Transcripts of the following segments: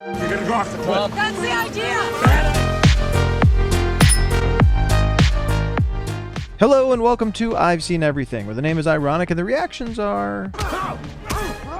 You're gonna go off the cliff. That's the idea! Hello and welcome to I've Seen Everything, where the name is ironic and the reactions are...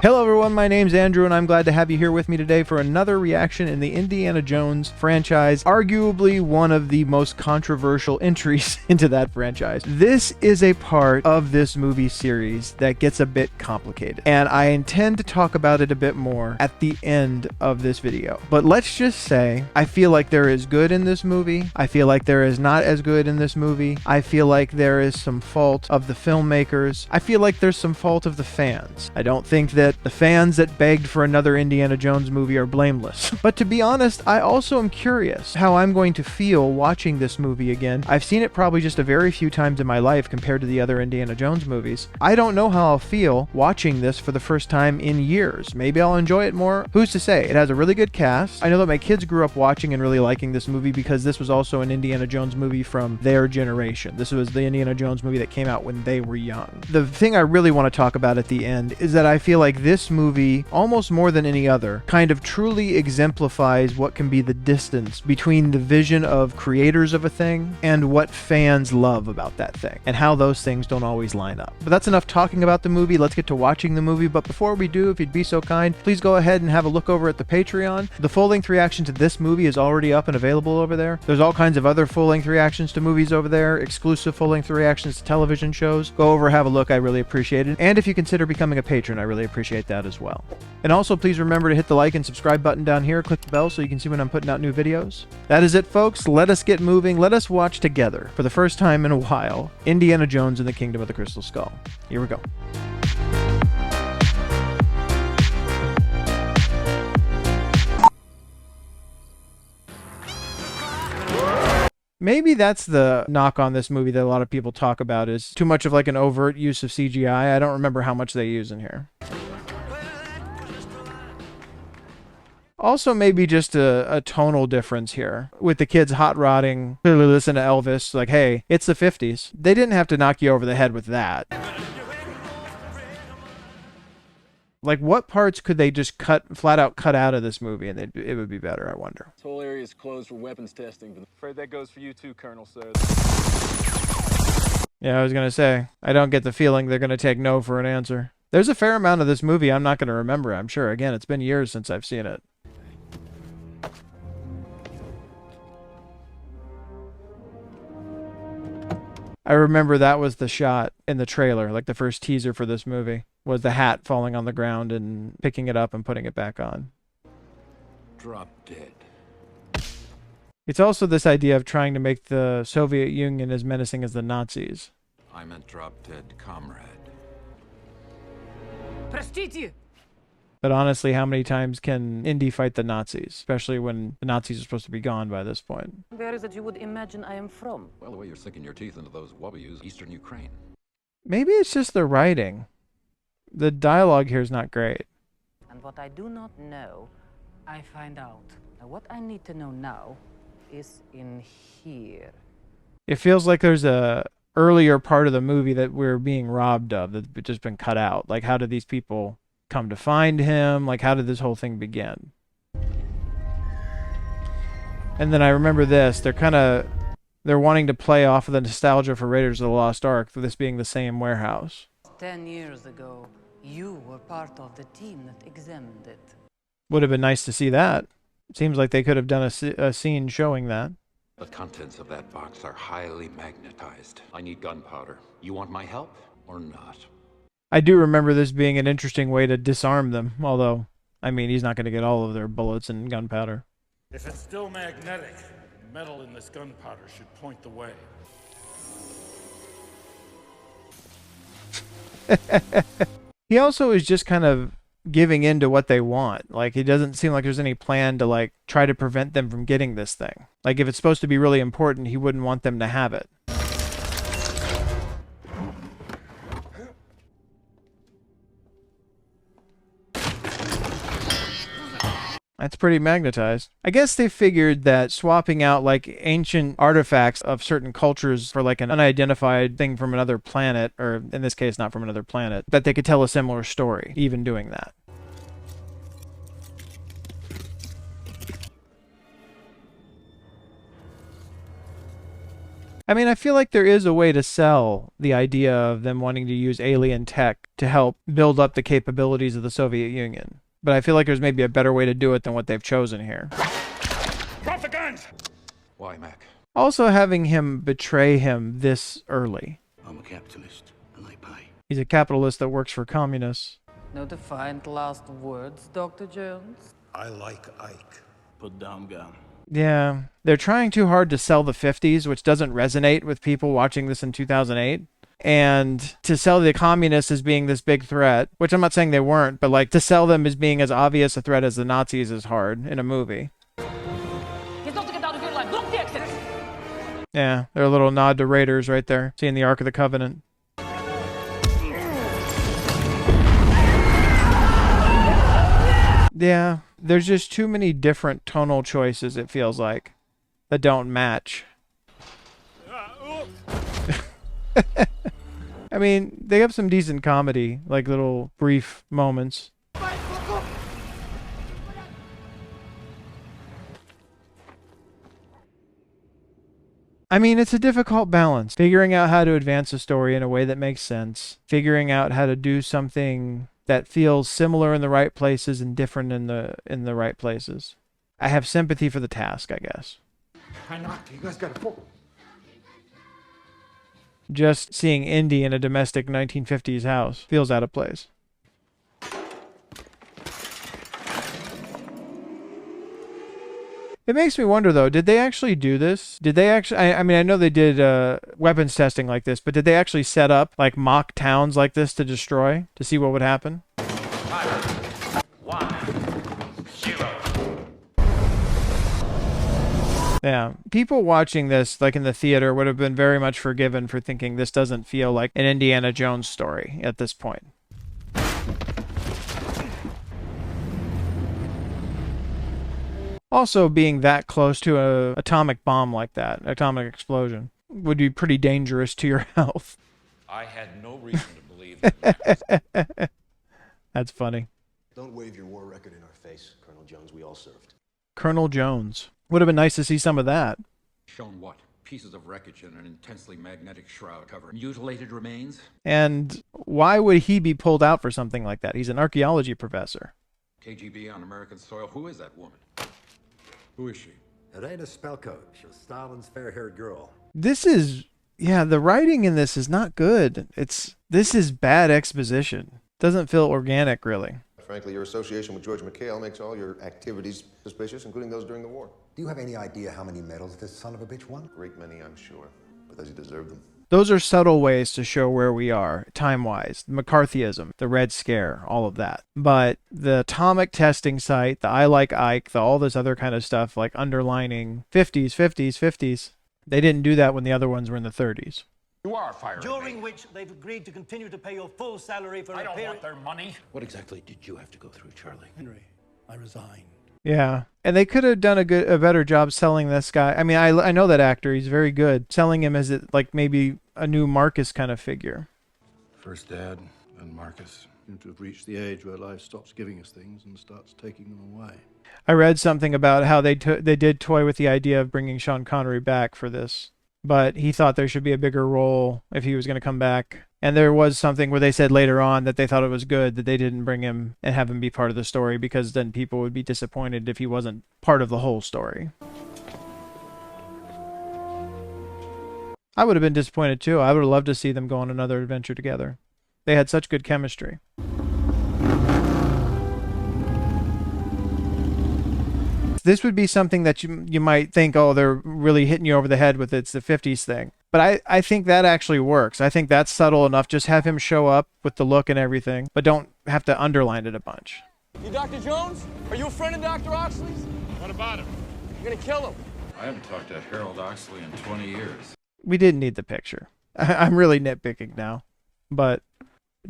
Hello everyone, my name's Andrew and I'm glad to have you here with me today for another reaction in the Indiana Jones franchise, arguably one of the most controversial entries into that franchise. This is a part of this movie series that gets a bit complicated, and I intend to talk about it a bit more at the end of this video. But let's just say, I feel like there is good in this movie, I feel like there is not as good in this movie, I feel like there is some fault of the filmmakers, I feel like there's some fault of the fans. I don't think that the fans that begged for another Indiana Jones movie are blameless. But to be honest, I also am curious how I'm going to feel watching this movie again. I've seen it probably just a very few times in my life compared to the other Indiana Jones movies. I don't know how I'll feel watching this for the first time in years. Maybe I'll enjoy it more. Who's to say? It has a really good cast. I know that my kids grew up watching and really liking this movie because this was also an Indiana Jones movie from their generation. This was the Indiana Jones movie that came out when they were young. The thing I really want to talk about at the end is that I feel like this movie, almost more than any other, kind of truly exemplifies what can be the distance between the vision of creators of a thing and what fans love about that thing, and how those things don't always line up. But that's enough talking about the movie. Let's get to watching the movie. But before we do, if you'd be so kind, please go ahead and have a look over at the Patreon. The full-length reaction to this movie is already up and available over there. There's all kinds of other full-length reactions to movies over there, exclusive full-length reactions to television shows. Go over, have a look. I really appreciate it. And if you consider becoming a patron, I really appreciate that as well. And also, please remember to hit the like and subscribe button down here. Click the bell so you can see when I'm putting out new videos. That is it, folks. Let us get moving. Let us watch together, for the first time in a while, Indiana Jones and the Kingdom of the Crystal Skull. Here we go. Maybe that's the knock on this movie that a lot of people talk about, is too much of like an overt use of CGI. I don't remember how much they use in here. Also, maybe just a tonal difference here, with the kids hot rodding, clearly listen to Elvis, like, hey, it's the 50s. They didn't have to knock you over the head with that. Like, what parts could they just flat out cut out of this movie and it would be better, I wonder. This whole area is closed for weapons testing. But afraid that goes for you too, Colonel, sir. Yeah, I was gonna say, I don't get the feeling they're gonna take no for an answer. There's a fair amount of this movie I'm not gonna remember, I'm sure. Again, it's been years since I've seen it. I remember that was the shot in the trailer, like the first teaser for this movie, was the hat falling on the ground and picking it up and putting it back on. Drop dead. It's also this idea of trying to make the Soviet Union as menacing as the Nazis. I meant drop dead, comrade. Простите! But honestly, how many times can Indy fight the Nazis, especially when the Nazis are supposed to be gone by this point? Where is it you would imagine I am from? Well, the way you're sinking your teeth into those wobblies, Eastern Ukraine. Maybe it's just the writing. The dialogue here is not great. And what I do not know, I find out. Now, what I need to know now is in here. It feels like there's a earlier part of the movie that we're being robbed of, that's just been cut out. Like, how did these people come to find him? Like, how did this whole thing begin? And then I remember this. They're wanting to play off of the nostalgia for Raiders of the Lost Ark, for this being the same warehouse. 10 years ago, you were part of the team that examined it. Would have been nice to see that. Seems like they could have done a scene showing that. The contents of that box are highly magnetized. I need gunpowder. You want my help or not? I do remember this being an interesting way to disarm them, although, I mean, he's not going to get all of their bullets and gunpowder. If it's still magnetic, metal in this gunpowder should point the way. He also is just kind of giving in to what they want. Like, it doesn't seem like there's any plan to, like, try to prevent them from getting this thing. Like, if it's supposed to be really important, he wouldn't want them to have it. That's pretty magnetized. I guess they figured that swapping out like ancient artifacts of certain cultures for like an unidentified thing from another planet, or in this case not from another planet, that they could tell a similar story even doing that. I mean, I feel like there is a way to sell the idea of them wanting to use alien tech to help build up the capabilities of the Soviet Union. But I feel like there's maybe a better way to do it than what they've chosen here. Drop the guns! Why, Mac? Also having him betray him this early. I'm a capitalist, and I pay. He's a capitalist that works for communists. No defiant last words, Dr. Jones? I like Ike. Put down gun. Yeah, they're trying too hard to sell the 50s, which doesn't resonate with people watching this in 2008. And to sell the communists as being this big threat, which I'm not saying they weren't, but like to sell them as being as obvious a threat as the Nazis is hard in a movie. Yeah, they're a little nod to Raiders right there, seeing the Ark of the Covenant. Yeah, there's just too many different tonal choices, it feels like, that don't match. I mean, they have some decent comedy, like little brief moments. I mean, it's a difficult balance. Figuring out how to advance a story in a way that makes sense. Figuring out how to do something that feels similar in the right places and different in the right places. I have sympathy for the task, I guess. I knocked. You guys got to pull. Just seeing Indy in a domestic 1950s house feels out of place. It makes me wonder, though, did they actually do this? Did they actually, I mean, I know they did weapons testing like this, but did they actually set up like mock towns like this to destroy, to see what would happen? 1, 0. Yeah, people watching this, like in the theater, would have been very much forgiven for thinking this doesn't feel like an Indiana Jones story at this point. Also, being that close to an atomic bomb like that, atomic explosion, would be pretty dangerous to your health. I had no reason to believe that. That's funny. Don't wave your war record in our face, Colonel Jones. We all served. Colonel Jones. Would have been nice to see some of that. Shown what? Pieces of wreckage in an intensely magnetic shroud cover. Mutilated remains? And why would he be pulled out for something like that? He's an archaeology professor. KGB on American soil. Who is that woman? Who is she? Irina Spelko. She's Stalin's fair-haired girl. This is, yeah, the writing in this is not good. This is bad exposition. Doesn't feel organic, really. Frankly, your association with George McHale makes all your activities suspicious, including those during the war. Do you have any idea how many medals this son of a bitch won? Great many, I'm sure. But does he deserve them? Those are subtle ways to show where we are, time-wise. McCarthyism, the Red Scare, all of that. But the atomic testing site, the I Like Ike, all this other kind of stuff, like underlining 50s, 50s, 50s, they didn't do that when the other ones were in the 30s. You are firing During me. which they've agreed to continue to pay your full salary for I a don't period. want their money. What exactly did you have to go through, Charlie? Henry, I resign. Yeah, and they could have done a better job selling this guy. I mean, I know that actor; he's very good. Selling him as like maybe a new Marcus kind of figure. First Dad, then Marcus. Seem to have reached the age where life stops giving us things and starts taking them away. I read something about how they did toy with the idea of bringing Sean Connery back for this, but he thought there should be a bigger role if he was going to come back. And there was something where they said later on that they thought it was good that they didn't bring him and have him be part of the story, because then people would be disappointed if he wasn't part of the whole story. I would have been disappointed too. I would have loved to see them go on another adventure together. They had such good chemistry. This would be something that you might think, oh, they're really hitting you over the head with it's the 50s thing. But I think that actually works. I think that's subtle enough. Just have him show up with the look and everything, but don't have to underline it a bunch. You Dr. Jones? Are you a friend of Dr. Oxley's? What about him? You're gonna kill him. I haven't talked to Harold Oxley in 20 years. We didn't need the picture. I'm really nitpicking now. But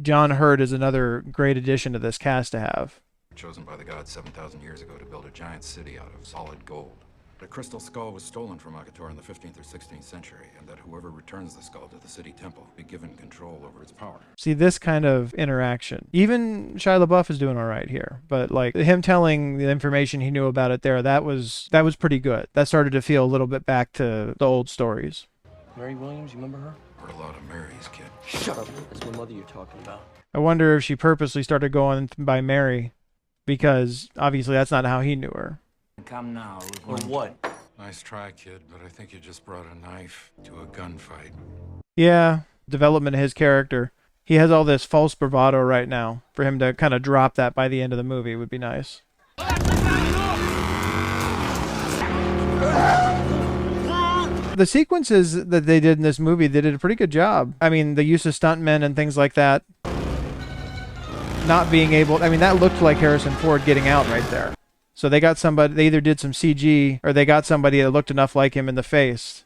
John Hurt is another great addition to this cast to have. Chosen by the gods 7,000 years ago to build a giant city out of solid gold. The crystal skull was stolen from Akator in the 15th or 16th century, and that whoever returns the skull to the city temple be given control over its power. See, this kind of interaction. Even Shia LaBeouf is doing all right here, but like him telling the information he knew about it there, that was pretty good. That started to feel a little bit back to the old stories. Mary Williams, you remember her? Heard a lot of Marys, kid. Shut up. That's my mother you're talking about. I wonder if she purposely started going by Mary, because obviously that's not how he knew her. Come now. Or what? Nice try, kid, but I think you just brought a knife to a gunfight. Yeah, development of his character. He has all this false bravado right now. For him to kind of drop that by the end of the movie would be nice. The sequences that they did in this movie, they did a pretty good job. I mean, the use of stuntmen and things like that. Not being able... I mean, that looked like Harrison Ford getting out right there. So they got somebody... They either did some CG, or they got somebody that looked enough like him in the face.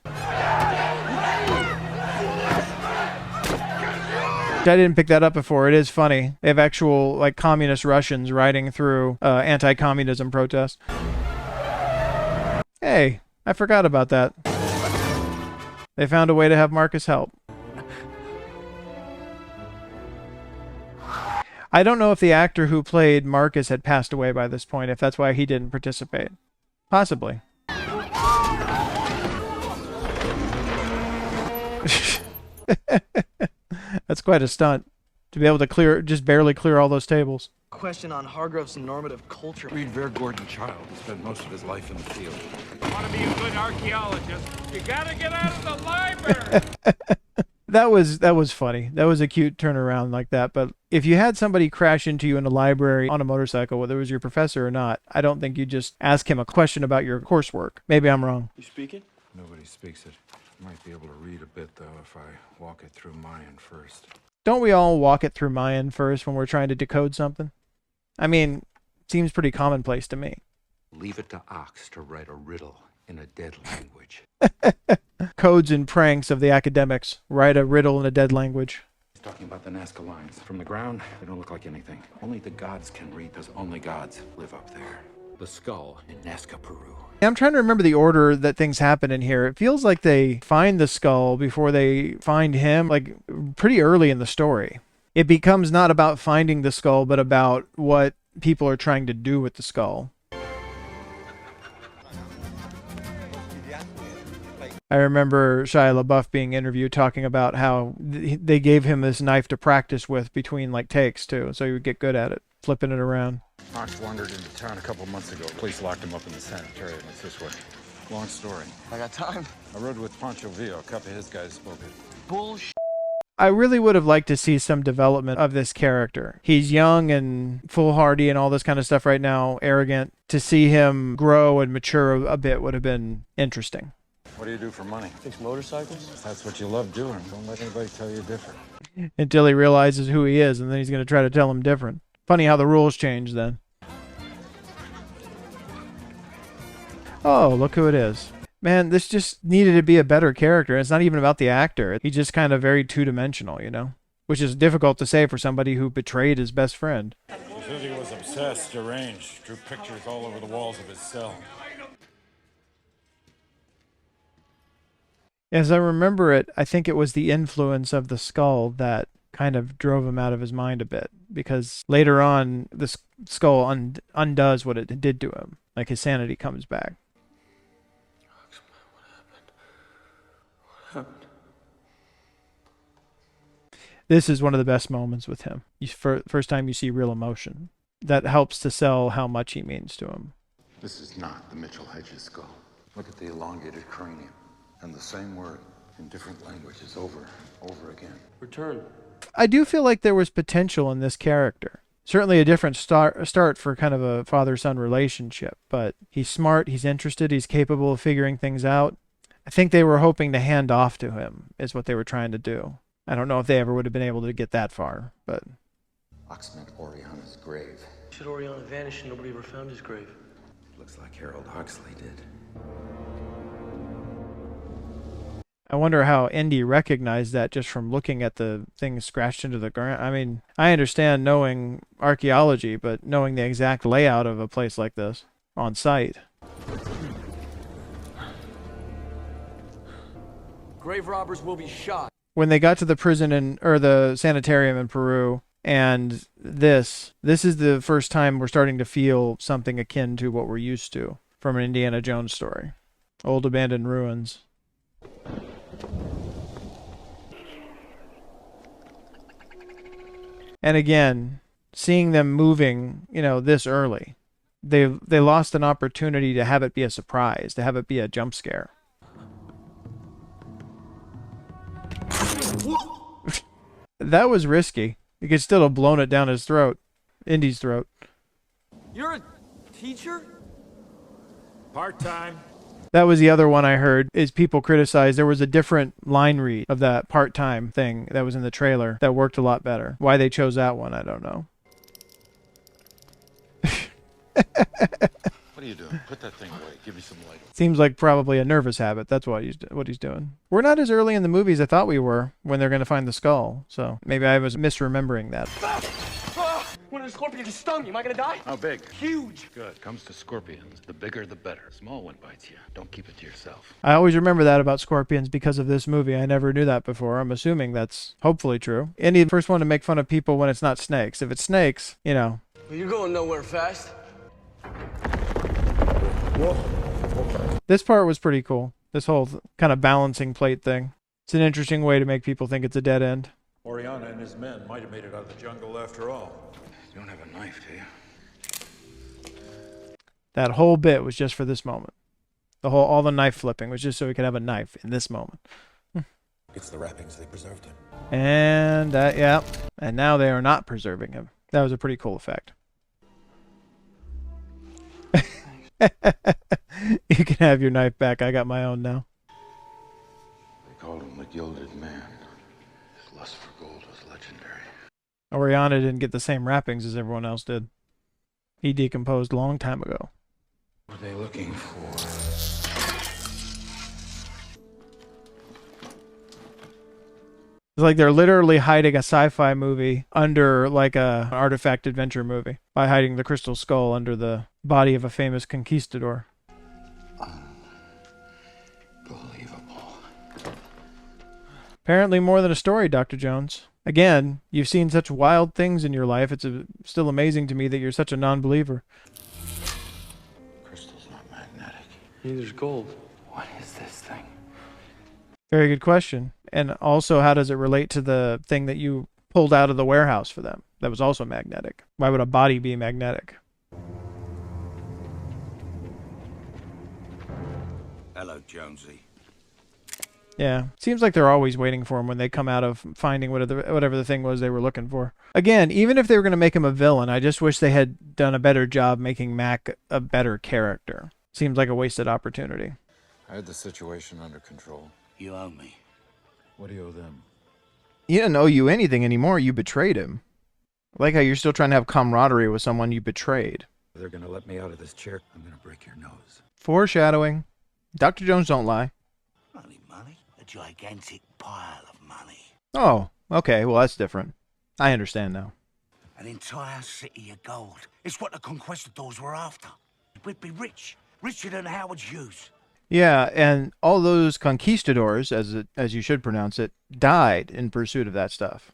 I didn't pick that up before. It is funny. They have actual, like, communist Russians riding through anti-communism protests. Hey, I forgot about that. They found a way to have Marcus help. I don't know if the actor who played Marcus had passed away by this point, if that's why he didn't participate. Possibly. That's quite a stunt. To be able to clear, just barely clear all those tables. Question on Hargrove's normative culture. Read Ver Gordon Child. He spent most of his life in the field. You want to be a good archaeologist, you gotta get out of the library. That was funny. That was a cute turnaround like that. But if you had somebody crash into you in a library on a motorcycle, whether it was your professor or not, I don't think you just ask him a question about your coursework. Maybe I'm wrong. You speak it? Nobody speaks it. Might be able to read a bit, though, if I walk it through Mayan first. Don't we all walk it through Mayan first when we're trying to decode something? I mean, seems pretty commonplace to me. Leave it to Ox to write a riddle in a dead language. Codes and pranks of the academics. Write a riddle in a dead language. He's talking about the Nazca lines. From the ground, they don't look like anything. Only the gods can read, because only gods live up there. The skull in Nazca, Peru. I'm trying to remember the order that things happen in here. It feels like they find the skull before they find him, like pretty early in the story. It becomes not about finding the skull, but about what people are trying to do with the skull. I remember Shia LaBeouf being interviewed talking about how they gave him this knife to practice with between like takes too, so he would get good at it, flipping it around. Fox wandered into town a couple months ago. Police locked him up in the sanitarium. It's this way. Long story. I got time. I rode with Pancho Villa. A couple of his guys spoke it. Bullshit. I really would have liked to see some development of this character. He's young and foolhardy and all this kind of stuff right now, arrogant. To see him grow and mature a bit would have been interesting. What do you do for money? Fix motorcycles? That's what you love doing. Don't let anybody tell you different. Until he realizes who he is, and then he's going to try to tell him different. Funny how the rules change then. Oh, look who it is. Man, this just needed to be a better character. It's not even about the actor. He's just kind of very two-dimensional, you know? Which is difficult to say for somebody who betrayed his best friend. He said he was obsessed, deranged, drew pictures all over the walls of his cell. As I remember it, I think it was the influence of the skull that kind of drove him out of his mind a bit. Because later on, the skull undoes what it did to him. Like his sanity comes back. This is one of the best moments with him. First time you see real emotion. That helps to sell how much he means to him. This is not the Mitchell Hedges skull. Look at the elongated cranium. And the same word in different languages over again. Return. I do feel like there was potential in this character. Certainly a different start for kind of a father-son relationship. But he's smart, he's interested, he's capable of figuring things out. I think they were hoping to hand off to him, is what they were trying to do. I don't know if they ever would have been able to get that far, but... Ox meant Oriana's grave. Should Oriana vanish and nobody ever found his grave? Looks like Harold Huxley did. I wonder how Indy recognized that just from looking at the things scratched into the ground. I mean, I understand knowing archaeology, but knowing the exact layout of a place like this on site. Grave robbers will be shot. When they got to the prison or the sanitarium in Peru, and this is the first time we're starting to feel something akin to what we're used to from an Indiana Jones story. Old abandoned ruins. And again, seeing them moving, this early, they lost an opportunity to have it be a surprise, to have it be a jump scare. That was risky. You could still have blown it down his throat. Indy's throat. You're a teacher? Part-time. That was the other one I heard, is people criticize there was a different line read of that part-time thing that was in the trailer that worked a lot better. Why they chose that one, I don't know. What are you doing? Put that thing away. Give me some light. Seems like probably a nervous habit. That's what he's doing. We're not as early in the movies I thought we were when they're going to find the skull. So maybe I was misremembering that. When a scorpion just stung you, am I gonna die? How big? Huge. Good. Comes to scorpions. The bigger, the better. Small one bites you. Don't keep it to yourself. I always remember that about scorpions because of this movie. I never knew that before. I'm assuming that's hopefully true. Indy, the first one to make fun of people when it's not snakes. If it's snakes, Well, you're going nowhere fast. This part was pretty cool. This whole kind of balancing plate thing. It's an interesting way to make people think it's a dead end. Oriana and his men might have made it out of the jungle after all. You don't have a knife, do you? That whole bit was just for this moment. All the knife flipping was just so we could have a knife in this moment. It's the wrappings. They preserved him. And yeah. And now they are not preserving him. That was a pretty cool effect. You can have your knife back. I got my own now. They called him the Gilded Man. His lust for gold was legendary. Oriana didn't get the same wrappings as everyone else did. He decomposed a long time ago. What are they looking for? It's like they're literally hiding a sci-fi movie under like a artifact adventure movie by hiding the crystal skull under the body of a famous conquistador. Unbelievable. Apparently more than a story, Dr. Jones. Again, you've seen such wild things in your life. It's still amazing to me that you're such a non-believer. Crystal's not magnetic. Neither's gold. What is this thing? Very good question. And also, how does it relate to the thing that you pulled out of the warehouse for them? That was also magnetic. Why would a body be magnetic? Hello, Jonesy. Yeah, seems like they're always waiting for him when they come out of finding whatever the thing was they were looking for. Again, even if they were going to make him a villain, I just wish they had done a better job making Mac a better character. Seems like a wasted opportunity. I had the situation under control. You owe me. What do you owe them? He didn't owe you anything anymore. You betrayed him. I like how you're still trying to have camaraderie with someone you betrayed. They're going to let me out of this chair. I'm going to break your nose. Foreshadowing. Dr. Jones don't lie. Only money? A gigantic pile of money. Oh, okay. Well, that's different. I understand now. An entire city of gold. It's what the conquistadors were after. We'd be rich. Richer than Howard Hughes. Yeah, and all those conquistadors, as you should pronounce it, died in pursuit of that stuff.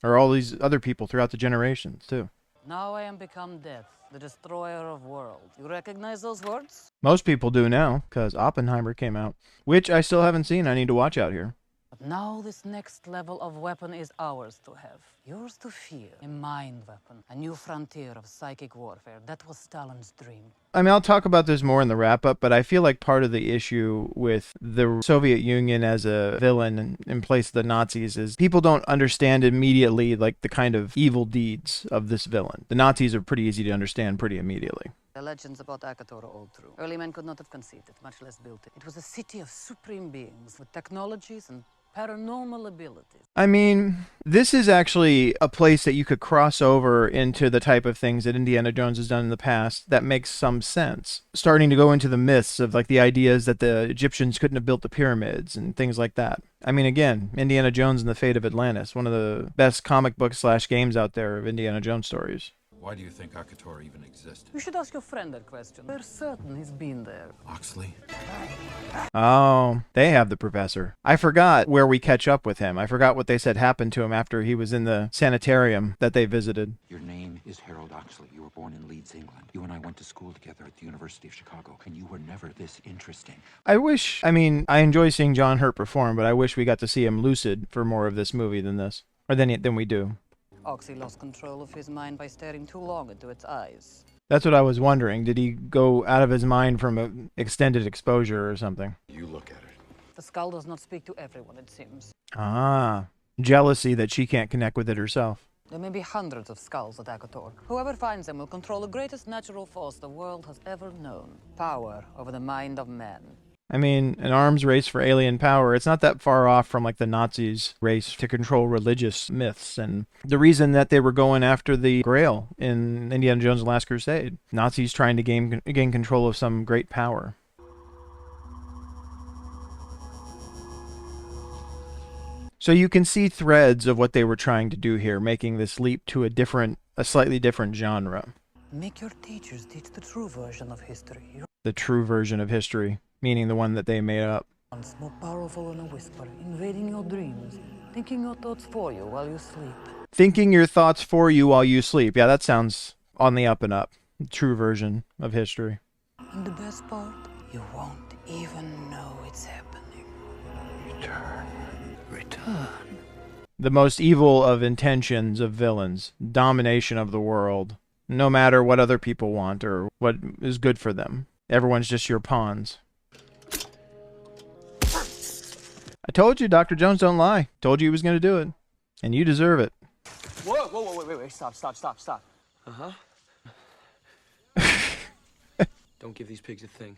Or all these other people throughout the generations, too. Now I am become death, the destroyer of worlds. You recognize those words? Most people do now, because Oppenheimer came out, which I still haven't seen. I need to watch out here. But now this next level of weapon is ours to have. Yours to fear. A mind weapon. A new frontier of psychic warfare. That was Stalin's dream. I mean, I'll talk about this more in the wrap-up, but I feel like part of the issue with the Soviet Union as a villain in place of the Nazis is people don't understand immediately, like, the kind of evil deeds of this villain. The Nazis are pretty easy to understand pretty immediately. The legends about Akator are all true. Early men could not have conceived it, much less built it. It was a city of supreme beings with technologies and paranormal abilities. I mean, this is actually a place that you could cross over into the type of things that Indiana Jones has done in the past that makes some sense. Starting to go into the myths of like the ideas that the Egyptians couldn't have built the pyramids and things like that. I mean, again, Indiana Jones and the Fate of Atlantis, one of the best comic book / games out there of Indiana Jones stories. Why do you think Akator even exists? You should ask your friend that question. We're certain he's been there. Oxley? Oh, they have the professor. I forgot where we catch up with him. I forgot what they said happened to him after he was in the sanitarium that they visited. Your name is Harold Oxley. You were born in Leeds, England. You and I went to school together at the University of Chicago, and you were never this interesting. I enjoy seeing John Hurt perform, but I wish we got to see him lucid for more of this movie than this. Or than we do. Oxy lost control of his mind by staring too long into its eyes. That's what I was wondering. Did he go out of his mind from an extended exposure or something? You look at it. The skull does not speak to everyone, it seems. Ah, jealousy that she can't connect with it herself. There may be hundreds of skulls at Akator. Whoever finds them will control the greatest natural force the world has ever known. Power over the mind of man. I mean, an arms race for alien power, it's not that far off from like the Nazis' race to control religious myths. And the reason that they were going after the Grail in Indiana Jones and the Last Crusade. Nazis trying to gain control of some great power. So you can see threads of what they were trying to do here, making this leap to a slightly different genre. Make your teachers teach the true version of history. The true version of history, meaning the one that they made up. Once more powerful than a whisper, invading your dreams, thinking your thoughts for you while you sleep. Thinking your thoughts for you while you sleep. Yeah, that sounds on the up and up. True version of history. And the best part, you won't even know it's happening. Return. The most evil of intentions of villains. Domination of the world. No matter what other people want or what is good for them. Everyone's just your pawns. I told you, Dr. Jones don't lie. Told you he was going to do it. And you deserve it. Whoa, wait, stop. Uh-huh. Don't give these pigs a thing.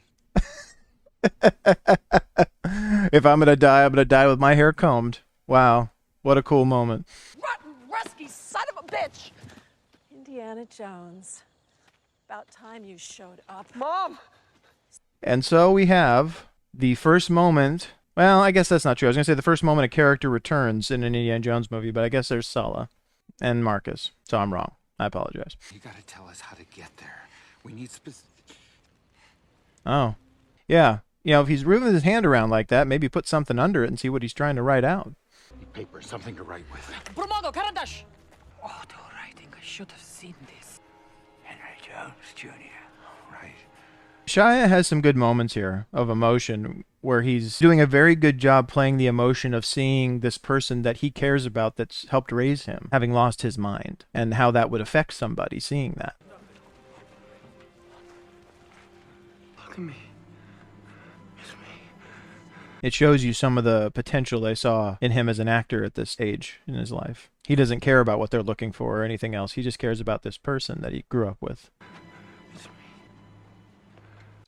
If I'm going to die with my hair combed. Wow. What a cool moment. Rotten, rusky son of a bitch! Indiana Jones. About time you showed up. Mom! And so we have the first moment. Well, I guess that's not true. I was going to say the first moment a character returns in an Indiana Jones movie, but I guess there's Sulla and Marcus. So I'm wrong. I apologize. You got to tell us how to get there. We need specific... Oh. Yeah. You know, if he's moving his hand around like that, maybe put something under it and see what he's trying to write out. Paper, something to write with. Brumago, Karandash! Auto writing, I should have seen this. Henry Jones, Jr. Right. Shia has some good moments here of emotion where he's doing a very good job playing the emotion of seeing this person that he cares about that's helped raise him, having lost his mind, and how that would affect somebody seeing that. Look at me. It shows you some of the potential they saw in him as an actor at this stage in his life. He doesn't care about what they're looking for or anything else. He just cares about this person that he grew up with.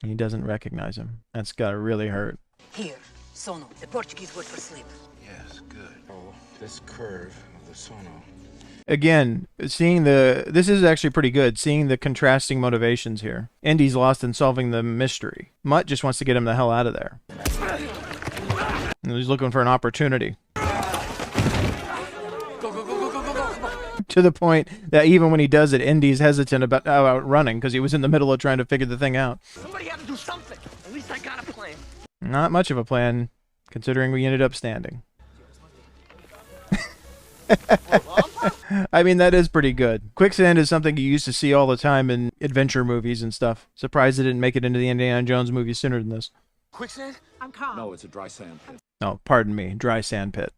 And he doesn't recognize him. That's gotta really hurt. Here, sono, the Portuguese word for sleep. Yes, good. Oh, this curve of the sono. Again, this is actually pretty good, seeing the contrasting motivations here. Indy's lost in solving the mystery. Mutt just wants to get him the hell out of there. And he's looking for an opportunity. Go, To the point that even when he does it, Indy's hesitant about running because he was in the middle of trying to figure the thing out. Somebody had to do something. At least I got a plan. Not much of a plan, considering we ended up standing. I mean, that is pretty good. Quicksand is something you used to see all the time in adventure movies and stuff. Surprised it didn't make it into the Indiana Jones movie sooner than this. Quicksand? I'm calm. No, it's a dry sand pit. Oh, pardon me, dry sand pit.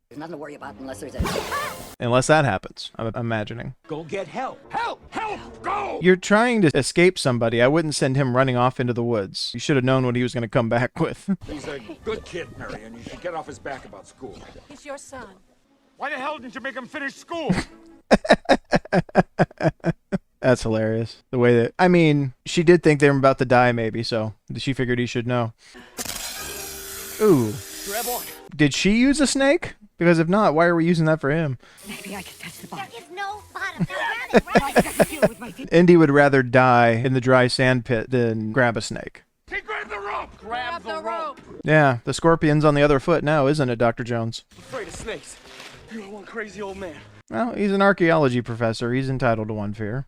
There's nothing to worry about unless there's Unless that happens, I'm imagining. Go get help. Help! Go! You're trying to escape somebody. I wouldn't send him running off into the woods. You should have known what he was going to come back with. He's a good kid, Mary, and you should get off his back about school. He's your son. Why the hell didn't you make him finish school? That's hilarious. The way that, I mean, she did think they were about to die maybe, so she figured he should know. Ooh. Grab on. Did she use a snake? Because if not, why are we using that for him? Maybe I can touch the bottom. There is no bottom. Right? Indy would rather die in the dry sand pit than grab a snake. He grabbed the rope! Grab the rope. Yeah, the scorpion's on the other foot now, isn't it, Dr. Jones? I'm afraid of snakes. You're one crazy old man. Well, he's an archaeology professor. He's entitled to one fear.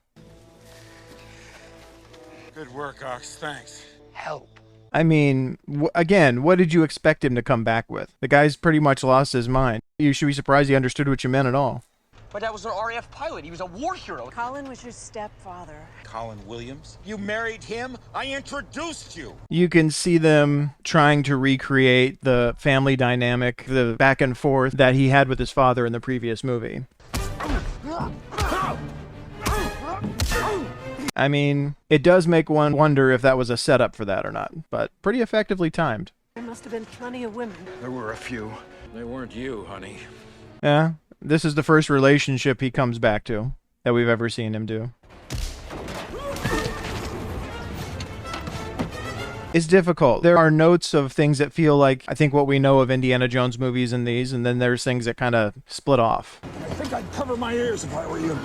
Good work, Ox. Thanks. Help. I mean, again, what did you expect him to come back with? The guy's pretty much lost his mind. You should be surprised he understood what you meant at all. My dad was an RAF pilot. He was a war hero. Colin was your stepfather. Colin Williams? You married him? I introduced you! You can see them trying to recreate the family dynamic, the back and forth that he had with his father in the previous movie. I mean, it does make one wonder if that was a setup for that or not, but pretty effectively timed. There must have been plenty of women. There were a few. They weren't you, honey. Yeah, this is the first relationship he comes back to that we've ever seen him do. It's difficult. There are notes of things that feel like, I think, what we know of Indiana Jones movies in these, and then there's things that kind of split off. I think I'd cover my ears if I were you.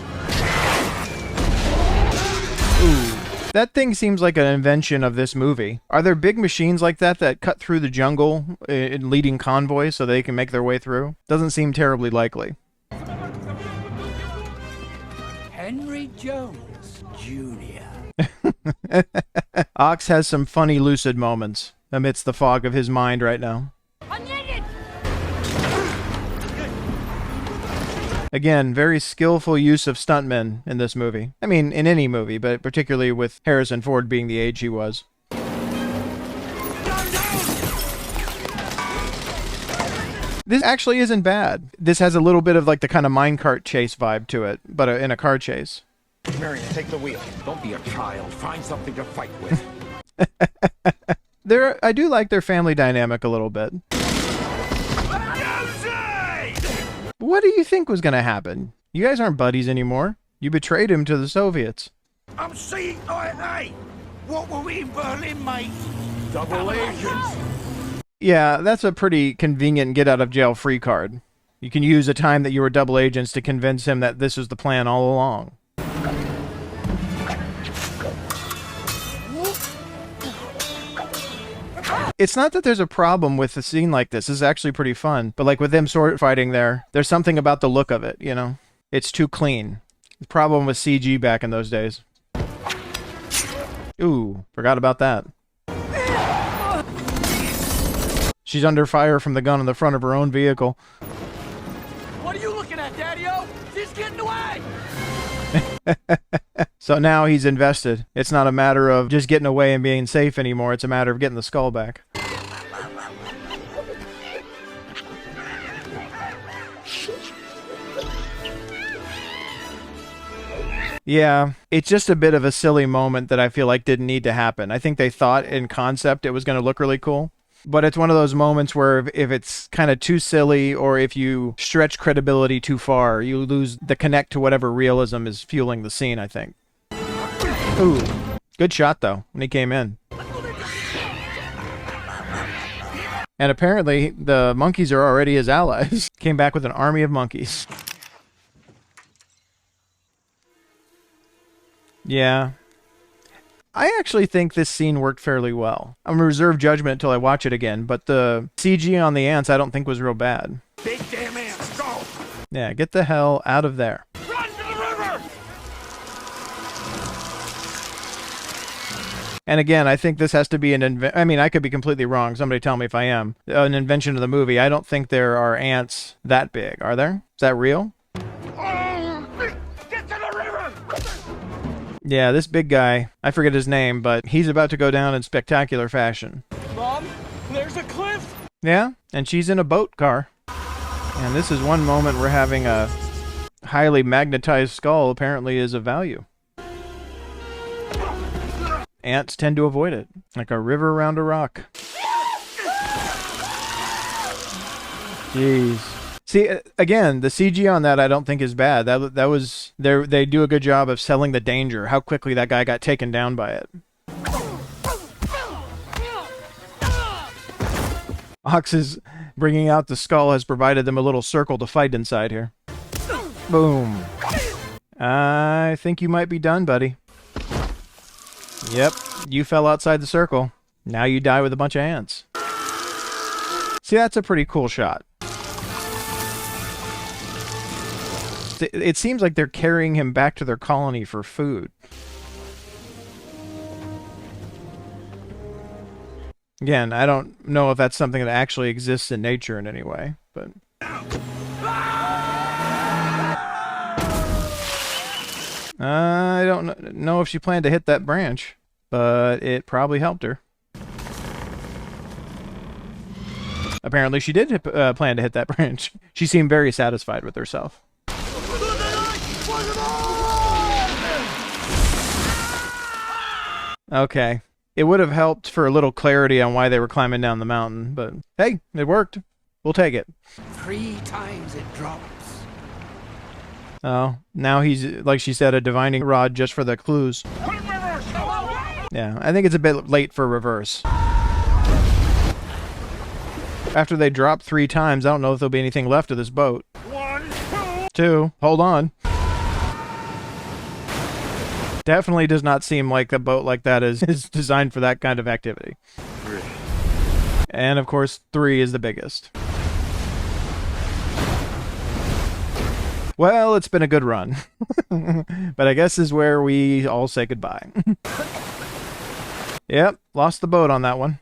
Ooh. That thing seems like an invention of this movie. Are there big machines like that that cut through the jungle in leading convoys so they can make their way through? Doesn't seem terribly likely. Henry Jones Jr. Ox has some funny lucid moments amidst the fog of his mind right now. Again, very skillful use of stuntmen in this movie. I mean, in any movie, but particularly with Harrison Ford being the age he was. This actually isn't bad. This has a little bit of like the kind of minecart chase vibe to it, but in a car chase. Marion, take the wheel. Don't be a child. Find something to fight with. I do like their family dynamic a little bit. What do you think was going to happen? You guys aren't buddies anymore. You betrayed him to the Soviets. I'm CIA! What were we in Berlin, mate? Double agents. Yeah, that's a pretty convenient get-out-of-jail-free card. You can use a time that you were double agents to convince him that this was the plan all along. It's not that there's a problem with a scene like this. This is actually pretty fun. But like with them sword fighting there's something about the look of it, you know? It's too clean. The problem with CG back in those days. Ooh, forgot about that. She's under fire from the gun in the front of her own vehicle. What are you looking at, Daddy-O? She's getting away! So now he's invested. It's not a matter of just getting away and being safe anymore. It's a matter of getting the skull back. Yeah, it's just a bit of a silly moment that I feel like didn't need to happen. I think they thought in concept it was going to look really cool. But it's one of those moments where if it's kind of too silly or if you stretch credibility too far, you lose the connect to whatever realism is fueling the scene, I think. Ooh, good shot, though, when he came in. And apparently, the monkeys are already his allies. Came back with an army of monkeys. Yeah. I actually think this scene worked fairly well. I'm gonna reserve judgment until I watch it again, but the CG on the ants I don't think was real bad. Big damn ants, go! Yeah, get the hell out of there. Run to the river! And again, I think this has to be I mean, I could be completely wrong. Somebody tell me if I am. An invention of the movie. I don't think there are ants that big. Are there? Is that real? Get to the river! Yeah, this big guy, I forget his name, but he's about to go down in spectacular fashion. Mom, there's a cliff! Yeah, and she's in a boat car. And this is one moment where having a highly magnetized skull apparently is of value. Ants tend to avoid it, like a river around a rock. Jeez. See, again, the CG on that I don't think is bad. That was they do a good job of selling the danger, how quickly that guy got taken down by it. Ox's bringing out the skull has provided them a little circle to fight inside here. Boom. I think you might be done, buddy. Yep, you fell outside the circle. Now you die with a bunch of ants. See, that's a pretty cool shot. It seems like they're carrying him back to their colony for food. Again, I don't know if that's something that actually exists in nature in any way, but... I don't know if she planned to hit that branch, but it probably helped her. Apparently she did plan to hit that branch. She seemed very satisfied with herself. Okay. It would have helped for a little clarity on why they were climbing down the mountain, but hey, it worked. We'll take it. 3 times it drops. Oh, now he's, like she said, a divining rod just for the clues. Yeah, I think it's a bit late for reverse. After they drop 3 times, I don't know if there'll be anything left of this boat. 1, 2. Hold on. Definitely does not seem like a boat like that is designed for that kind of activity. 3. And of course, 3 is the biggest. Well, it's been a good run. But I guess this is where we all say goodbye. Yep, lost the boat on that one.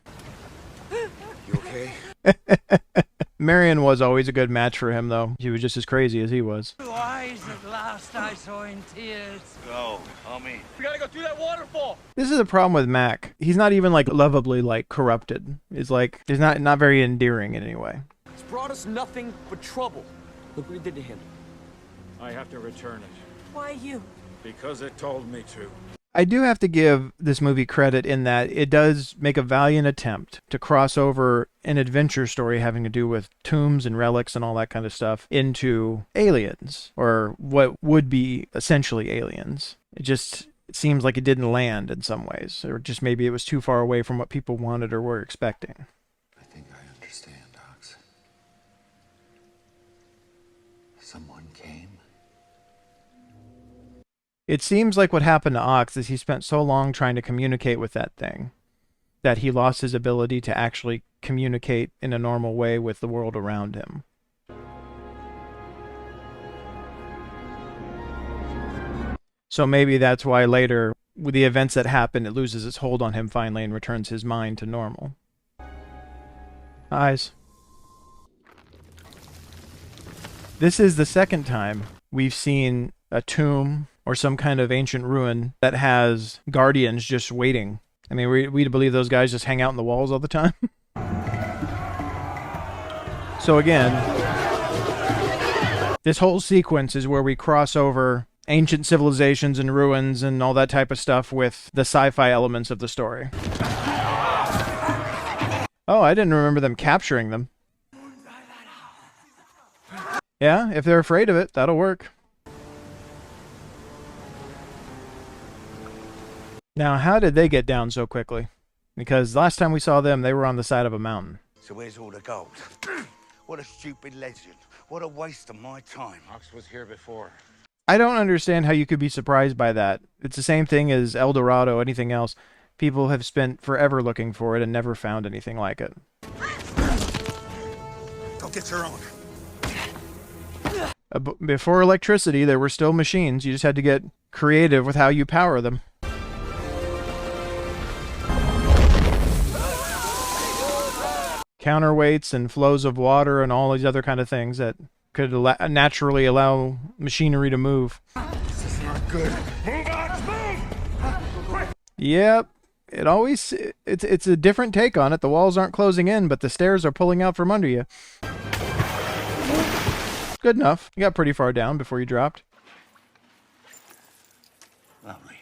You okay? Marion was always a good match for him, though. She was just as crazy as he was. Blue eyes at last I saw in tears. Go, homie. We gotta go through that waterfall. This is a problem with Mac. He's not even, like, lovably, like, corrupted. He's not very endearing in any way. It's brought us nothing but trouble. Look what he did to him. I have to return it. Why you? Because it told me to. I do have to give this movie credit in that it does make a valiant attempt to cross over an adventure story having to do with tombs and relics and all that kind of stuff into aliens, or what would be essentially aliens. It seems like it didn't land in some ways, or just maybe it was too far away from what people wanted or were expecting. I think I understand, Ox. Someone came. It seems like what happened to Ox is he spent so long trying to communicate with that thing that he lost his ability to actually communicate in a normal way with the world around him. So maybe that's why later, with the events that happen, it loses its hold on him finally and returns his mind to normal. Eyes. This is the second time we've seen a tomb or some kind of ancient ruin that has guardians just waiting. I mean, we believe those guys just hang out in the walls all the time. So again, this whole sequence is where we cross over ancient civilizations and ruins and all that type of stuff with the sci-fi elements of the story. Oh, I didn't remember them capturing them. Yeah, if they're afraid of it, that'll work. Now, how did they get down so quickly? Because last time we saw them, they were on the side of a mountain. So where's all the gold? What a stupid legend. What a waste of my time. Ox was here before. I don't understand how you could be surprised by that. It's the same thing as El Dorado, anything else. People have spent forever looking for it and never found anything like it. Go get your own. Before electricity, there were still machines. You just had to get creative with how you power them. Counterweights and flows of water and all these other kind of things that could naturally allow machinery to move. This is not good. Move on, move! Quick! Yep. It's a different take on it. The walls aren't closing in, but the stairs are pulling out from under you. Good enough. You got pretty far down before you dropped. Lovely.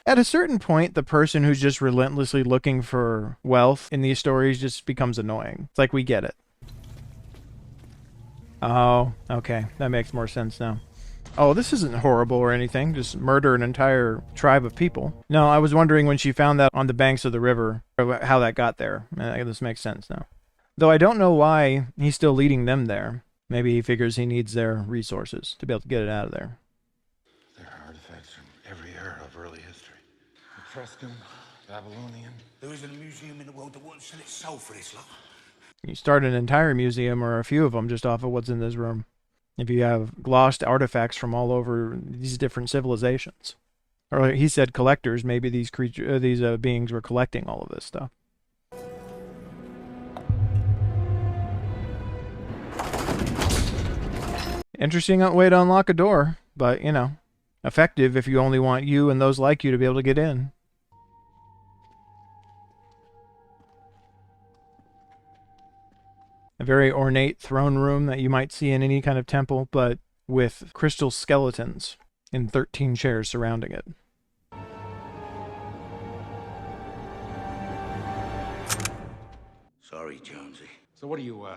At a certain point, the person who's just relentlessly looking for wealth in these stories just becomes annoying. It's like, we get it. Oh, okay. That makes more sense now. Oh, this isn't horrible or anything. Just murder an entire tribe of people. No, I was wondering when she found that on the banks of the river, how that got there. This makes sense now. Though I don't know why he's still leading them there. Maybe he figures he needs their resources to be able to get it out of there. There are artifacts from every era of early history. Etruscan, Babylonian. There isn't a museum in the world that won't sell its soul for this lot. You start an entire museum or a few of them just off of what's in this room. If you have lost artifacts from all over these different civilizations. Or he said collectors, maybe these beings were collecting all of this stuff. Interesting way to unlock a door, but, you know, effective if you only want you and those like you to be able to get in. A very ornate throne room that you might see in any kind of temple, but with crystal skeletons and 13 chairs surrounding it. sorry, Jonesy. So what are you,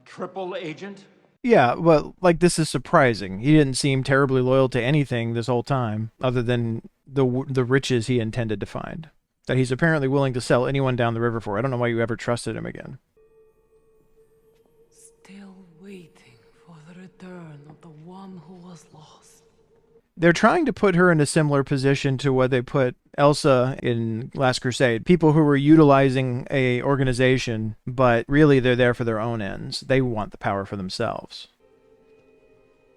triple agent? Yeah, but like this is surprising. He didn't seem terribly loyal to anything this whole time, other than the riches he intended to find. That he's apparently willing to sell anyone down the river for. I don't know why you ever trusted him again. Still waiting for the return of the one who was lost. They're trying to put her in a similar position to what they put Elsa in Last Crusade. People who were utilizing a organization, but really they're there for their own ends. They want the power for themselves.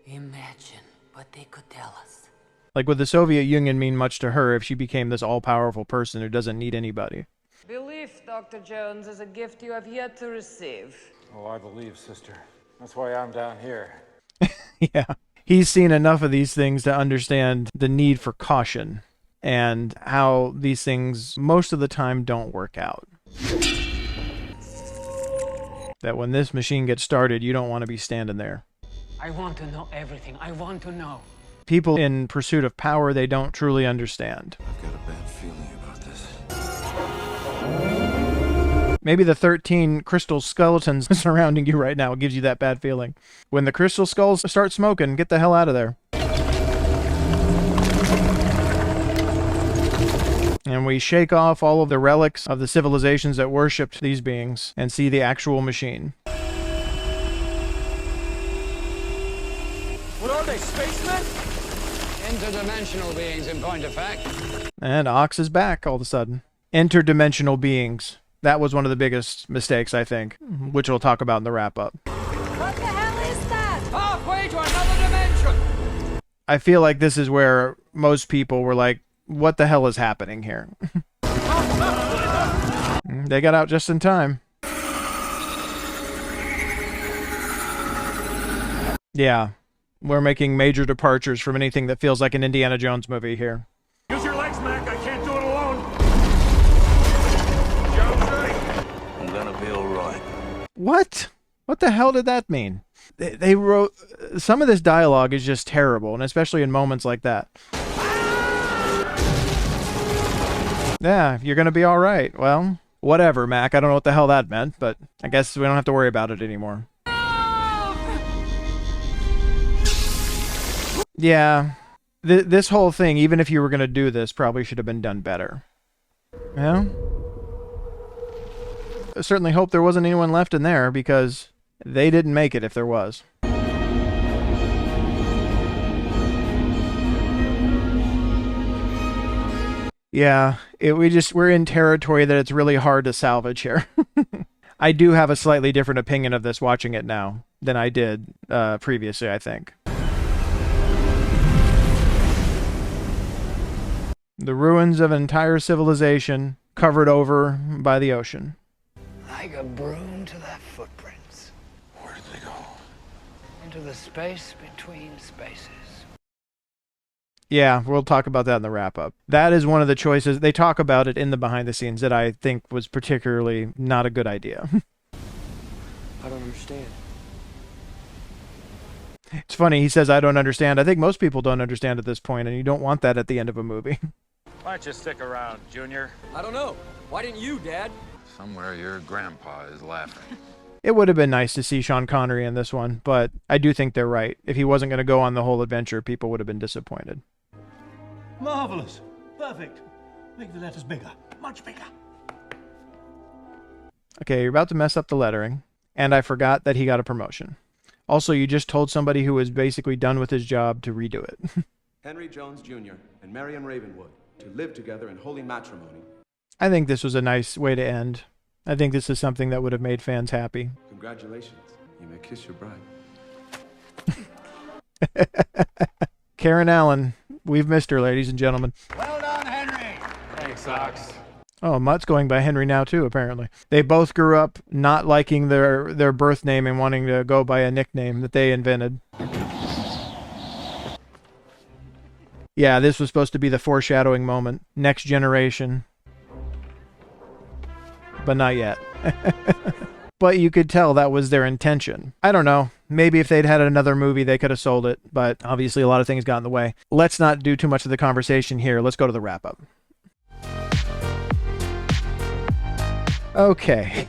Imagine what they could tell us. Like, would the Soviet Union mean much to her if she became this all-powerful person who doesn't need anybody? Belief, Dr. Jones, is a gift you have yet to receive. Oh, I believe, sister. That's why I'm down here. Yeah. He's seen enough of these things to understand the need for caution and how these things most of the time don't work out. That when this machine gets started, you don't want to be standing there. I want to know everything. I want to know. People in pursuit of power they don't truly understand. I've got a bad feeling about this. Maybe the 13 crystal skeletons surrounding you right now gives you that bad feeling. When the crystal skulls start smoking, get the hell out of there. And we shake off all of the relics of the civilizations that worshipped these beings and see the actual machine. What are they, spacemen? Interdimensional beings, in point of fact. And Ox is back all of a sudden. Interdimensional beings. That was one of the biggest mistakes, I think, which we'll talk about in the wrap-up. What the hell is that? Halfway to another dimension! I feel like this is where most people were like, what the hell is happening here? They got out just in time. Yeah, we're making major departures from anything that feels like an Indiana Jones movie here. Use your legs, Mac. I can't do it alone. I'm gonna be all right. What? What the hell did that mean? They wrote... Some of this dialogue is just terrible, and especially in moments like that. Yeah, you're gonna be all right. Well, whatever, Mac. I don't know what the hell that meant, but I guess we don't have to worry about it anymore. Yeah, this whole thing, even if you were gonna do this, probably should have been done better. Yeah? I certainly hope there wasn't anyone left in there, because they didn't make it if there was. Yeah, we're in territory that it's really hard to salvage here. I do have a slightly different opinion of this watching it now than I did previously, I think. The ruins of an entire civilization covered over by the ocean. Like a broom to their footprints. Where did they go? Into the space between spaces. Yeah, we'll talk about that in the wrap-up. That is one of the choices. They talk about it in the behind-the-scenes that I think was particularly not a good idea. I don't understand. It's funny, he says, I don't understand. I think most people don't understand at this point, and you don't want that at the end of a movie. Why don't you stick around, Junior? I don't know. Why didn't you, Dad? Somewhere your grandpa is laughing. It would have been nice to see Sean Connery in this one, but I do think they're right. If he wasn't going to go on the whole adventure, people would have been disappointed. Marvelous. Perfect. Make the letters bigger. Much bigger. Okay, you're about to mess up the lettering, and I forgot that he got a promotion. Also, you just told somebody who was basically done with his job to redo it. Henry Jones Jr. and Marion Ravenwood to live together in holy matrimony. I think this was a nice way to end. I think this is something that would have made fans happy. Congratulations. You may kiss your bride. Karen Allen. We've missed her, ladies and gentlemen. Well done, Henry. Thanks, Ox. Oh, Mutt's going by Henry now, too, apparently. They both grew up not liking their birth name and wanting to go by a nickname that they invented. Yeah, this was supposed to be the foreshadowing moment. Next generation. But not yet. But you could tell that was their intention. I don't know. Maybe if they'd had another movie, they could have sold it. But obviously a lot of things got in the way. Let's not do too much of the conversation here. Let's go to the wrap-up. Okay.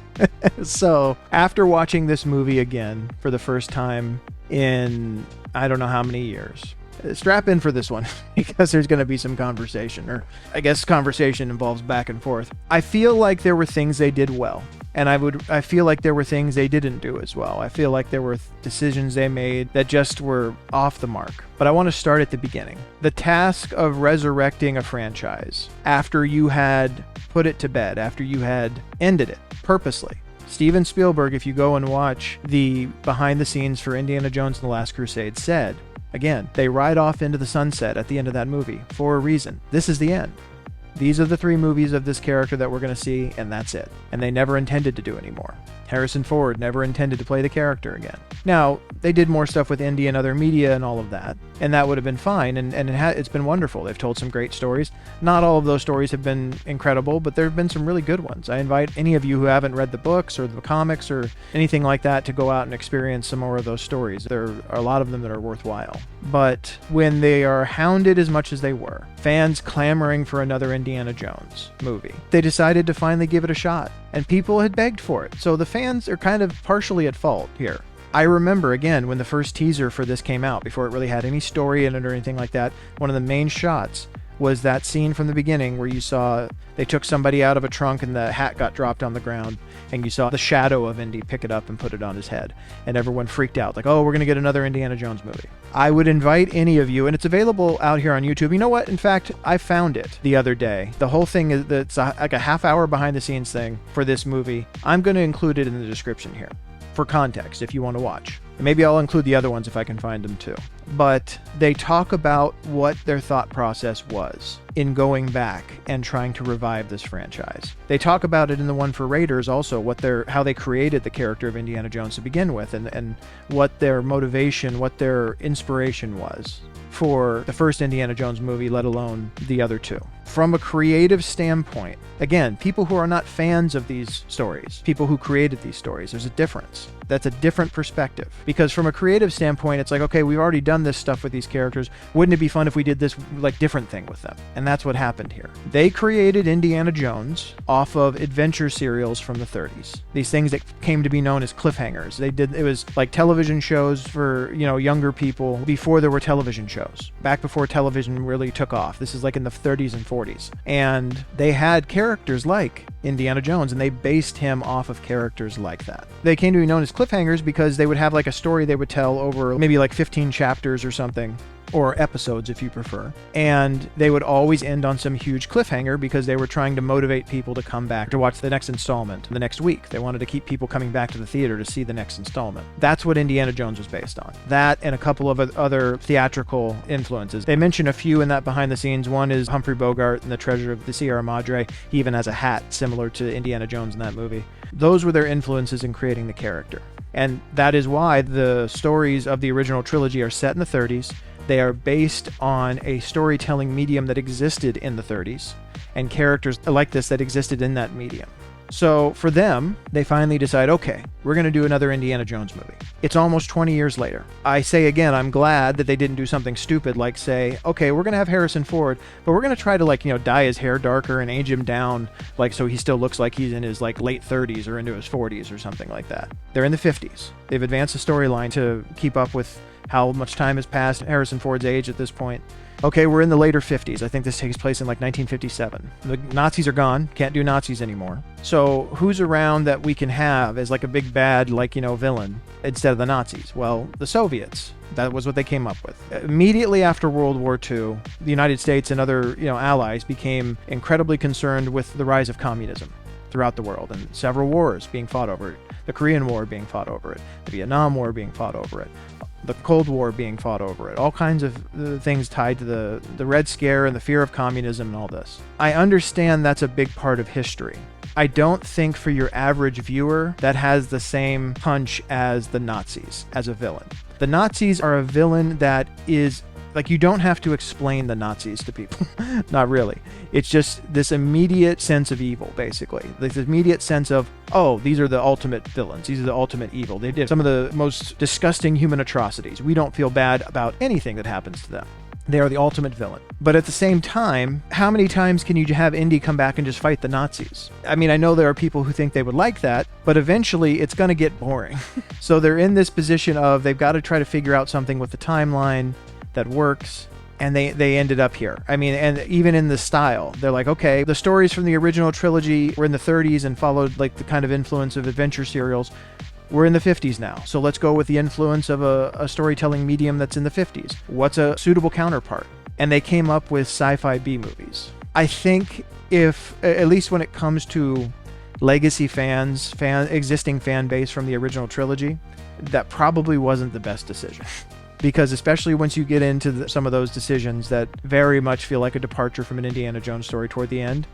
So, after watching this movie again for the first time in I don't know how many years, strap in for this one because there's going to be some conversation, or I guess conversation involves back and forth. I feel like there were things they did well, and I feel like there were things they didn't do as well. I feel like there were decisions they made that just were off the mark. But I want to start at the beginning. The task of resurrecting a franchise after you had put it to bed, after you had ended it purposely. Steven Spielberg, if you go and watch the behind the scenes for Indiana Jones and the Last Crusade, said, again, they ride off into the sunset at the end of that movie for a reason. This is the end. These are the 3 movies of this character that we're going to see, and that's it. And they never intended to do any more. Harrison Ford never intended to play the character again. Now, they did more stuff with Indy and other media and all of that, and that would have been fine, and it's been wonderful. They've told some great stories. Not all of those stories have been incredible, but there have been some really good ones. I invite any of you who haven't read the books or the comics or anything like that to go out and experience some more of those stories. There are a lot of them that are worthwhile. But when they are hounded as much as they were, fans clamoring for another Indiana Jones movie, they decided to finally give it a shot, and people had begged for it. So the fans are kind of partially at fault here. I remember, again, when the first teaser for this came out, before it really had any story in it or anything like that, one of the main shots was that scene from the beginning where you saw they took somebody out of a trunk and the hat got dropped on the ground, and you saw the shadow of Indy pick it up and put it on his head, and everyone freaked out, like, oh, we're going to get another Indiana Jones movie. I would invite any of you, and it's available out here on YouTube. You know what? In fact, I found it the other day. The whole thing is it's like a half-hour behind-the-scenes thing for this movie. I'm going to include it in the description here for context if you want to watch. And maybe I'll include the other ones if I can find them too. But they talk about what their thought process was in going back and trying to revive this franchise. They talk about it in the one for Raiders also, how they created the character of Indiana Jones to begin with, and what their motivation, what their inspiration was for the first Indiana Jones movie, let alone the other 2. From a creative standpoint, again, people who are not fans of these stories, people who created these stories, there's a difference. That's a different perspective. Because from a creative standpoint, it's like, okay, we've already done this stuff with these characters. Wouldn't it be fun if we did this like different thing with them? And that's what happened here. They created Indiana Jones off of adventure serials from the 30s. These things that came to be known as cliffhangers. It was like television shows for, younger people before there were television shows. Back before television really took off. This is like in the 30s and 40s. And they had characters like Indiana Jones, and they based him off of characters like that. They came to be known as cliffhangers because they would have like a story they would tell over maybe like 15 chapters or something, or episodes if you prefer, and they would always end on some huge cliffhanger because they were trying to motivate people to come back to watch the next installment the next week. They wanted to keep people coming back to the theater to see the next installment. That's what Indiana Jones was based on. That and a couple of other theatrical influences. They mention a few in that behind the scenes. One is Humphrey Bogart and the Treasure of the Sierra Madre. He even has a hat similar to Indiana Jones in that movie. Those were their influences in creating the character. And that is why the stories of the original trilogy are set in the 30s. They are based on a storytelling medium that existed in the 30s and characters like this that existed in that medium. So for them, they finally decide, okay, we're going to do another Indiana Jones movie. It's almost 20 years later. I say again, I'm glad that they didn't do something stupid like say, okay, we're going to have Harrison Ford, but we're going to try to dye his hair darker and age him down so he still looks like he's in his late 30s or into his 40s or something like that. They're in the 50s. They've advanced the storyline to keep up with how much time has passed, Harrison Ford's age at this point. Okay, we're in the later 50s. I think this takes place in 1957. The Nazis are gone. Can't do Nazis anymore. So who's around that we can have as a big bad, villain instead of the Nazis? Well, the Soviets. That was what they came up with. Immediately after World War II, the United States and other, allies became incredibly concerned with the rise of communism throughout the world, and several wars being fought over it. The Korean War being fought over it. The Vietnam War being fought over it. The Cold War being fought over it, all kinds of things tied to the Red Scare and the fear of communism and all this. I understand that's a big part of history. I don't think for your average viewer that has the same punch as the Nazis as a villain. The Nazis are a villain that is you don't have to explain the Nazis to people. Not really. It's just this immediate sense of evil, basically. This immediate sense of, oh, these are the ultimate villains. These are the ultimate evil. They did some of the most disgusting human atrocities. We don't feel bad about anything that happens to them. They are the ultimate villain. But at the same time, how many times can you have Indy come back and just fight the Nazis? I mean, I know there are people who think they would like that, but eventually it's going to get boring. So they're in this position of they've got to try to figure out something with the timeline that works. And they ended up here. I mean, and even in the style, they're like, okay, the stories from the original trilogy were in the 30s and followed like the kind of influence of adventure serials. We're in the 50s now, so let's go with the influence of a storytelling medium that's in the 50s. What's a suitable counterpart? And they came up with sci-fi B movies. I think if, at least when it comes to legacy fans, existing fan base from the original trilogy, that probably wasn't the best decision. Because especially once you get into some of those decisions that very much feel like a departure from an Indiana Jones story toward the end.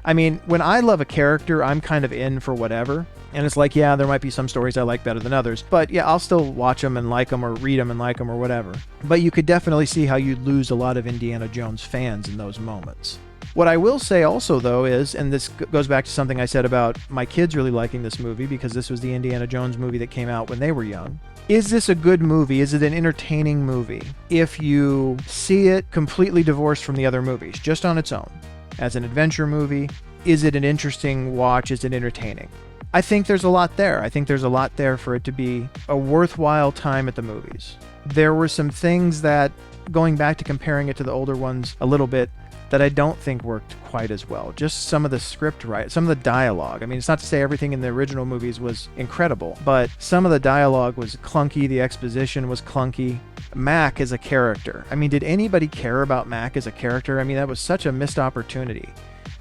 I mean, when I love a character, I'm kind of in for whatever. And it's like, yeah, there might be some stories I like better than others. But yeah, I'll still watch them and like them or read them and like them or whatever. But you could definitely see how you'd lose a lot of Indiana Jones fans in those moments. What I will say also, though, is, and this goes back to something I said about my kids really liking this movie because this was the Indiana Jones movie that came out when they were young. Is this a good movie? Is it an entertaining movie? If you see it completely divorced from the other movies, just on its own, as an adventure movie, is it an interesting watch? Is it entertaining? I think there's a lot there. I think there's a lot there for it to be a worthwhile time at the movies. There were some things that, going back to comparing it to the older ones a little bit, that I don't think worked quite as well. Just some of the script, right? Some of the dialogue. I mean, it's not to say everything in the original movies was incredible, but some of the dialogue was clunky. The exposition was clunky. Mac as a character. I mean, did anybody care about Mac as a character? I mean, that was such a missed opportunity.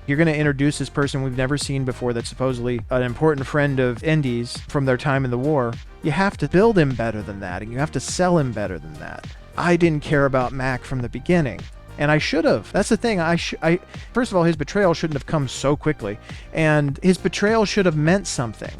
You're going to introduce this person we've never seen before that's supposedly an important friend of Indy's from their time in the war. You have to build him better than that, and you have to sell him better than that. I didn't care about Mac from the beginning. And I should have. That's the thing. First of all, his betrayal shouldn't have come so quickly. And his betrayal should have meant something.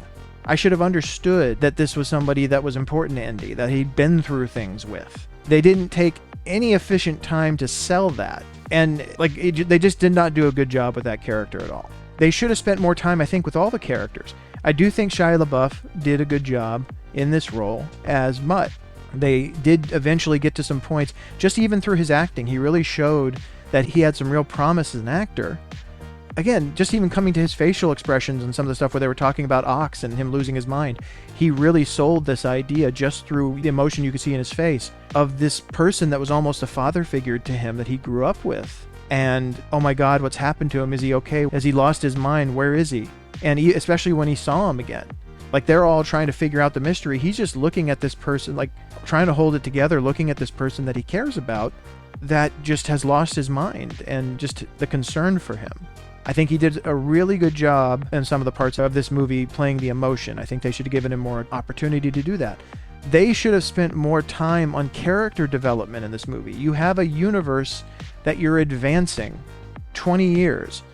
I should have understood that this was somebody that was important to Indy, that he'd been through things with. They didn't take any efficient time to sell that. And they just did not do a good job with that character at all. They should have spent more time, I think, with all the characters. I do think Shia LaBeouf did a good job in this role as Mutt. They did eventually get to some points, just even through his acting. He really showed that he had some real promise as an actor. Again, just even coming to his facial expressions and some of the stuff where they were talking about Ox and him losing his mind, he really sold this idea just through the emotion you could see in his face of this person that was almost a father figure to him that he grew up with. And, oh my God, what's happened to him? Is he okay? Has he lost his mind? Where is he? And especially when he saw him again. Like, they're all trying to figure out the mystery. He's just looking at this person, like, trying to hold it together, looking at this person that he cares about that just has lost his mind and just the concern for him. I think he did a really good job in some of the parts of this movie playing the emotion. I think they should have given him more opportunity to do that. They should have spent more time on character development in this movie. You have a universe that you're advancing 20 years.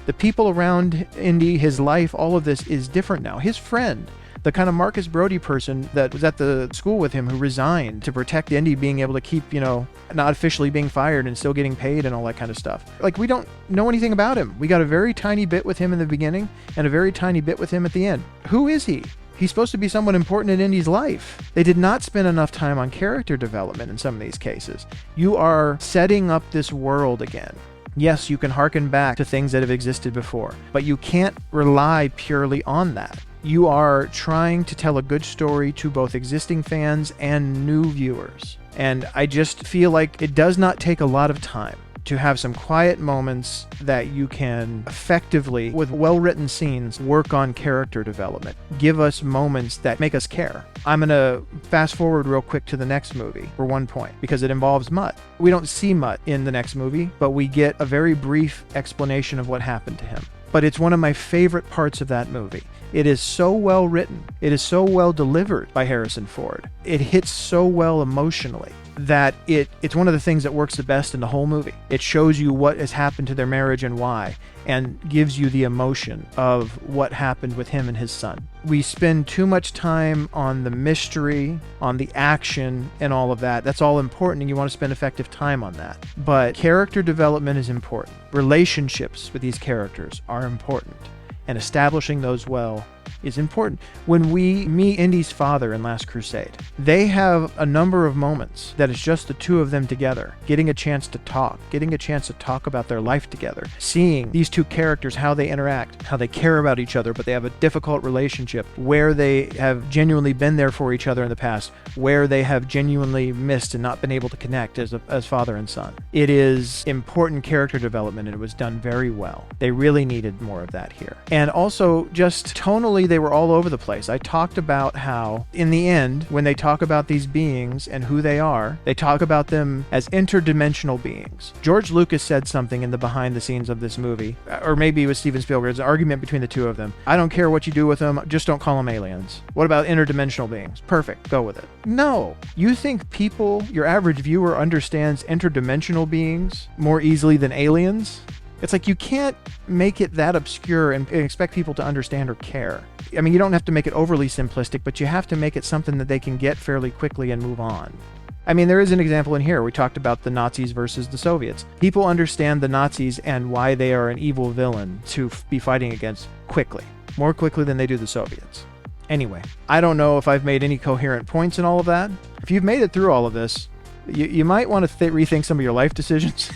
The people around Indy, his life, all of this is different now. His friend, the kind of Marcus Brody person that was at the school with him who resigned to protect Indy being able to keep, not officially being fired and still getting paid and all that kind of stuff. Like, we don't know anything about him. We got a very tiny bit with him in the beginning and a very tiny bit with him at the end. Who is he? He's supposed to be someone important in Indy's life. They did not spend enough time on character development in some of these cases. You are setting up this world again. Yes, you can hearken back to things that have existed before, but you can't rely purely on that. You are trying to tell a good story to both existing fans and new viewers. And I just feel like it does not take a lot of time to have some quiet moments that you can effectively, with well-written scenes, work on character development. Give us moments that make us care. I'm going to fast forward real quick to the next movie for one point, because it involves Mutt. We don't see Mutt in the next movie, but we get a very brief explanation of what happened to him. But it's one of my favorite parts of that movie. It is so well written. It is so well delivered by Harrison Ford. It hits so well emotionally that it's one of the things that works the best in the whole movie. It shows you what has happened to their marriage and why, and gives you the emotion of what happened with him and his son. We spend too much time on the mystery, on the action, and all of that. That's all important, and you want to spend effective time on that. But character development is important. Relationships with these characters are important, and establishing those well is important. When we meet Indy's father in Last Crusade, they have a number of moments that it's just the two of them together, getting a chance to talk about their life together, seeing these two characters, how they interact, how they care about each other, but they have a difficult relationship, where they have genuinely been there for each other in the past, where they have genuinely missed and not been able to connect as father and son. It is important character development, and it was done very well. They really needed more of that here. And also, just tonally, they were all over the place. I talked about how, in the end, when they talk about these beings and who they are, they talk about them as interdimensional beings. George Lucas said something in the behind the scenes of this movie, or maybe it was Steven Spielberg, an argument between the two of them. I don't care what you do with them, just don't call them aliens. What about interdimensional beings? Perfect, go with it. No, you think people, your average viewer, understands interdimensional beings more easily than aliens? It's like you can't make it that obscure and expect people to understand or care. I mean, you don't have to make it overly simplistic, but you have to make it something that they can get fairly quickly and move on. I mean, there is an example in here. We talked about the Nazis versus the Soviets. People understand the Nazis and why they are an evil villain to be fighting against quickly, more quickly than they do the Soviets. Anyway, I don't know if I've made any coherent points in all of that. If you've made it through all of this, you might want to rethink some of your life decisions.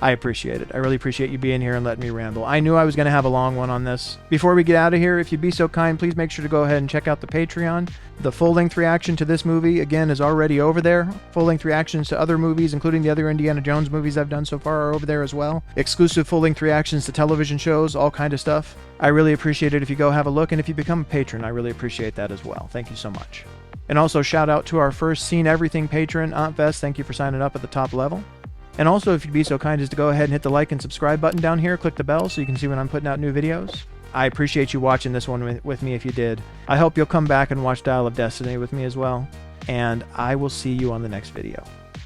I appreciate it. I really appreciate you being here and letting me ramble. I knew I was going to have a long one on this. Before we get out of here, if you'd be so kind, please make sure to go ahead and check out the Patreon. The full-length reaction to this movie, again, is already over there. Full-length reactions to other movies, including the other Indiana Jones movies I've done so far, are over there as well. Exclusive full-length reactions to television shows, all kind of stuff. I really appreciate it if you go have a look, and if you become a patron, I really appreciate that as well. Thank you so much. And also, shout out to our first Seen Everything patron, Aunt Vess. Thank you for signing up at the top level. And also, if you'd be so kind as to go ahead and hit the like and subscribe button down here, click the bell so you can see when I'm putting out new videos. I appreciate you watching this one with me if you did. I hope you'll come back and watch Dial of Destiny with me as well. And I will see you on the next video.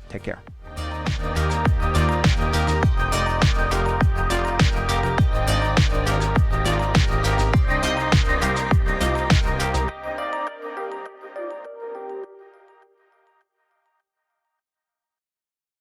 Take care.